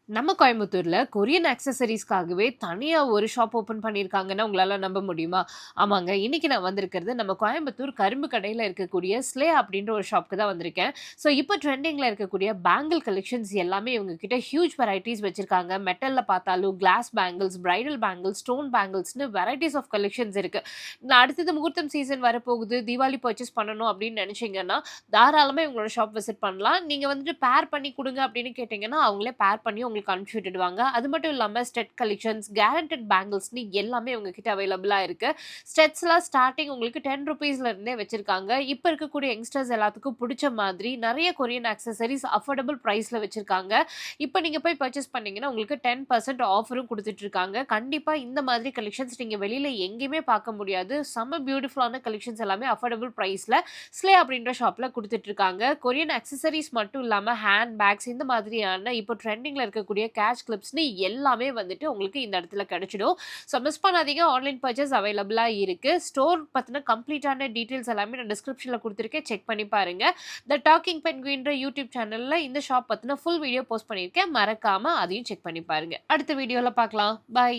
நம்ம கோயம்புத்தூர்ல கொரியன் ஆக்சஸரீஸ்க்காகவே தனியா ஒரு ஷாப் ஓப்பன் பண்ணியிருக்காங்கன்னா, உங்களால நம்ப முடியுமா? ஆமாங்க. இன்னைக்கு நான் வந்திருக்கிறது நம்ம கோயம்புத்தூர் கரும்பு கடையில இருக்கக்கூடிய ஸ்லே அப்படின்ற ஒரு ஷாப்க்கு தான் வந்திருக்கேன். ஸோ இப்போ ட்ரெண்டிங்ல இருக்கக்கூடிய பேங்கிள் கலெக்ஷன்ஸ் எல்லாமே இவங்க கிட்ட ஹியூஜ் வெரைட்டீஸ் வச்சிருக்காங்க. மெட்டல்ல பார்த்தாலும் glass bangles, bridal bangles, stone பேங்கிள்ஸ்ன்னு வெரைட்டீஸ் ஆஃப் கலெக்ஷன்ஸ் இருக்கு. நான் அடுத்தது முகூர்த்தம் சீசன் வரப்போகுது, தீபாவளி பர்ச்சேஸ் பண்ணணும் அப்படின்னு நினைச்சீங்கன்னா, தாராளமா இவங்களோட ஷாப் விசிட் பண்ணலாம். நீங்க வந்துட்டு பேர் பண்ணி குடுங்க அப்படின்னு கேட்டீங்கன்னா, அவங்களே பேர் பண்ணி உங்களுக்கு அனுப்பிச்சு விட்டுடுவாங்க. அது மட்டும் இல்லாம ஸ்டெட் கலெக்ஷன்ஸ், கேரண்டட் பேங்கிள்ஸ்ன்னு எல்லாமே உங்க கிட்ட அவைலபிளா இருக்கு. ஸ்டெட்ஸ்லாம் ஸ்டார்ட்டிங் உங்களுக்கு ₹10 இருந்தே வச்சிருக்காங்க. இப்ப இருக்கக்கூடிய யங்ஸ்டர்ஸ் எல்லாத்துக்கும் புடிச்ச மாதிரி நெறைய கொரியன் ஆக்சஸரீஸ் அஃபோர்டபிள் பிரைஸ்ல வச்சிருக்காங்க. இப்ப நீங்க போய் பர்ச்சேஸ் பண்ணீங்கன்னா, உங்களுக்கு 10% ஆஃபரும் குடுத்துட்டு இருக்காங்க. கண்டிப்பா இந்த மாதிரி கலெக்ஷன்ஸ் நீங்க வெளியில எங்கேயுமே பார்க்க முடியாது. செம்ம பியூட்டிஃபுல்லான கலெக்ஷன்ஸ் எல்லாமே அஃபோர்டபிள் பிரைஸ்ல ஸ்லே அப்படின்ற ஷாப்ல குடுத்துட்டு இருக்காங்க. கொரியன் ஆக்சஸரீஸ் மட்டும் இல்லாம ஹேண்ட் பேக்ஸ் இந்த மாதிரியான இப்போ ட்ரெண்டிங்ல இருக்கக்கூடிய கேஷ் கிளிப்ஸ்ன்னு எல்லாமே வந்துட்டு உங்களுக்கு இந்த இடத்துல கிடைச்சிடும். ஸோ மிஸ் பண்ணாதீங்க. ஆன்லைன் பர்ச்சேஸ் அவைலபிளா இருக்கு. ஸ்டோர் பத்தின கம்ப்ளீட்டான டீடைல்ஸ் எல்லாமே நான் டிஸ்கிரிப்ஷன்ல குடுத்துருக்கேன். செக் பண்ணி பாருங்க. த டாக்கிங் பென்குயின்ற யூடியூப் சேனல்ல இந்த ஷாப் பத்தின ஃபுல் வீடியோ போஸ்ட் பண்ணியிருக்கேன். மறக்காம அதையும் செக் பண்ணி பாருங்க. அடுத்த வீடியோல பார்க்கலாம். பை.